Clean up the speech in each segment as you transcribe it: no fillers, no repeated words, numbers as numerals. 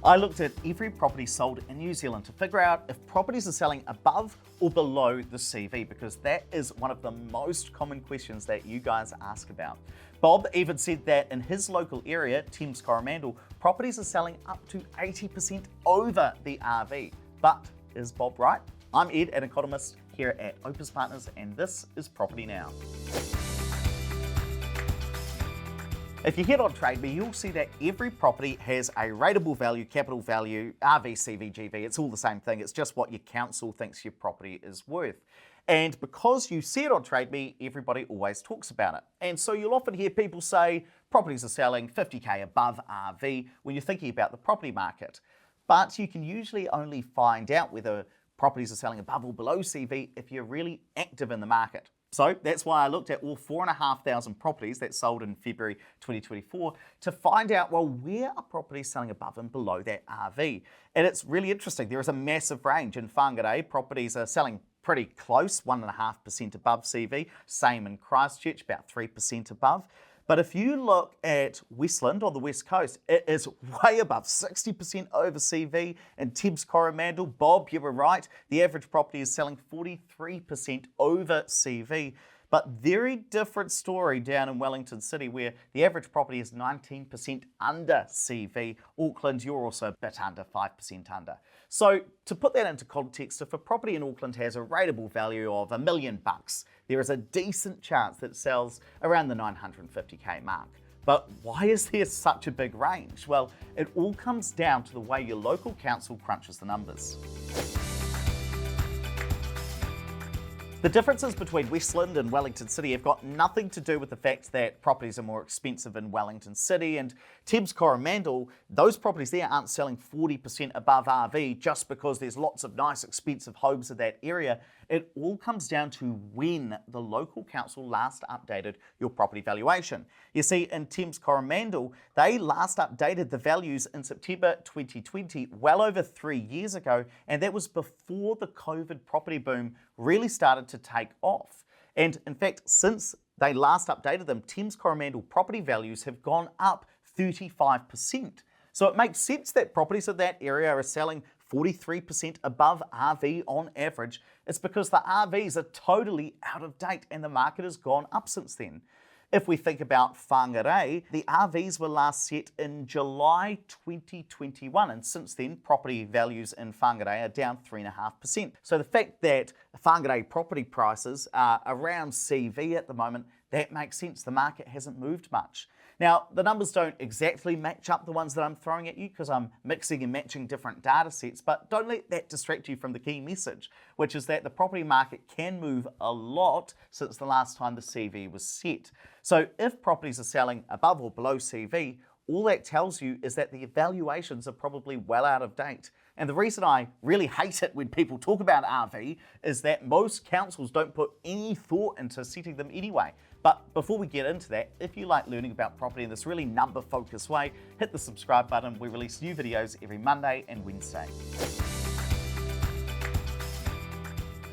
I looked at every property sold in New Zealand to figure out if properties are selling above or below the CV, because that is one of the most common questions that you guys ask about. Bob even said that in his local area, Thames-Coromandel, properties are selling up to 80% over the RV. But is Bob right? I'm Ed, an economist here at Opes Partners, and this is Property Now. If you head on TradeMe, you'll see that every property has a rateable value, capital value, RV, CV, GV. It's all the same thing. It's just what your council thinks your property is worth. And because you see it on TradeMe, everybody always talks about it. And so you'll often hear people say properties are selling 50k above RV when you're thinking about the property market. But you can usually only find out whether properties are selling above or below CV if you're really active in the market. So that's why I looked at all 4,500 properties that sold in February 2024 to find out, well, where are properties selling above and below that RV? And it's really interesting. There is a massive range. In Whangarei, properties are selling pretty close, 1.5% above CV. Same in Christchurch, about 3% above. But if you look at Westland on the west coast, it is way above 60% over CV. And Thames-Coromandel, Bob, you were right, the average property is selling 43% over CV. But very different story down in Wellington City, where the average property is 19% under CV. Auckland, you're also a bit under, 5% under. So to put that into context, if a property in Auckland has a rateable value of $1 million, there is a decent chance that it sells around the 950k mark. But why is there such a big range? Well, it all comes down to the way your local council crunches the numbers. The differences between Westland and Wellington City have got nothing to do with the fact that properties are more expensive in Wellington City, and Thames-Coromandel, those properties there aren't selling 40% above RV just because there's lots of nice expensive homes in that area. It all comes down to when the local council last updated your property valuation. You see, in Thames-Coromandel, they last updated the values in September 2020, well over 3 years ago, and that was before the COVID property boom really started to take off. And in fact, since they last updated them, Thames-Coromandel property values have gone up 35%. So it makes sense that properties in that area are selling 43% above RV on average. It's because the RVs are totally out of date and the market has gone up since then. If we think about Whangarei, the RVs were last set in July 2021, and since then, property values in Whangarei are down 3.5%. So the fact that Whangarei property prices are around CV at the moment, that makes sense. The market hasn't moved much. Now, the numbers don't exactly match up the ones that I'm throwing at you because I'm mixing and matching different data sets, but don't let that distract you from the key message, which is that the property market can move a lot since the last time the CV was set. So if properties are selling above or below CV, all that tells you is that the valuations are probably well out of date. And the reason I really hate it when people talk about RV is that most councils don't put any thought into setting them anyway. But before we get into that, if you like learning about property in this really number-focused way, hit the subscribe button. We release new videos every Monday and Wednesday.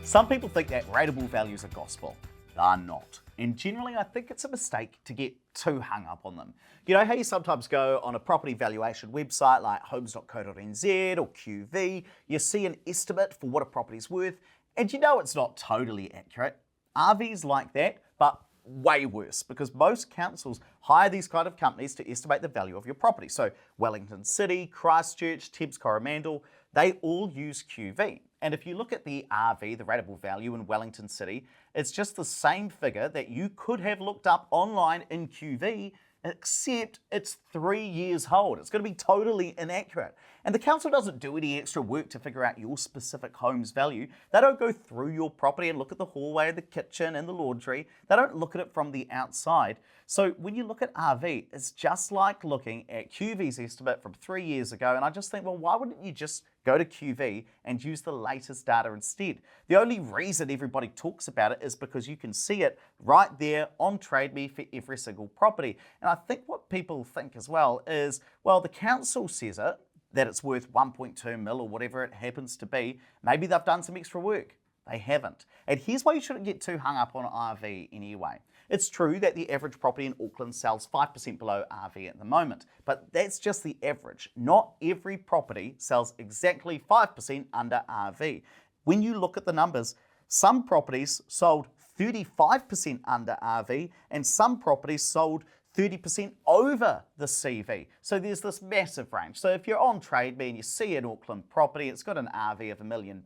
Some people think that rateable values are gospel. They're not. And generally, I think it's a mistake to get too hung up on them. You know how you sometimes go on a property valuation website like homes.co.nz or QV, you see an estimate for what a property's worth, and you know it's not totally accurate. RV's like that, but way worse, because most councils hire these kind of companies to estimate the value of your property. So Wellington City, Christchurch, Thames-Coromandel, they all use QV. And if you look at the RV, the rateable value in Wellington City, it's just the same figure that you could have looked up online in QV, except it's 3 years old. It's going to be totally inaccurate. And the council doesn't do any extra work to figure out your specific home's value. They don't go through your property and look at the hallway, the kitchen, and the laundry. They don't look at it from the outside. So when you look at RV, it's just like looking at QV's estimate from 3 years ago. And I just think, well, why wouldn't you just go to QV and use the latest data instead? The only reason everybody talks about it is because you can see it right there on TradeMe for every single property. And I think what people think as well is, well, the council says it, that it's worth 1.2 mil or whatever it happens to be. Maybe they've done some extra work. They haven't. And here's why you shouldn't get too hung up on RV anyway. It's true that the average property in Auckland sells 5% below RV at the moment, but that's just the average. Not every property sells exactly 5% under RV. When you look at the numbers, some properties sold 35% under RV and some properties sold 30% over the CV. So there's this massive range. So if you're on TradeMe and you see an Auckland property, it's got an RV of $1 million,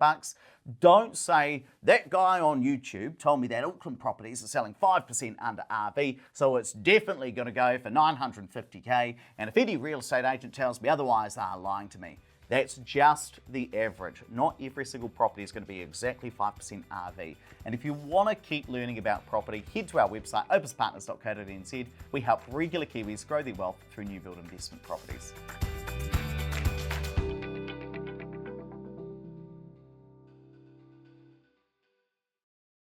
don't say, that guy on YouTube told me that Auckland properties are selling 5% under RV, so it's definitely going to go for $950K, and if any real estate agent tells me otherwise, they're lying to me. That's just the average. Not every single property is going to be exactly 5% RV. And if you want to keep learning about property, head to our website, opespartners.co.nz. We help regular Kiwis grow their wealth through new build investment properties.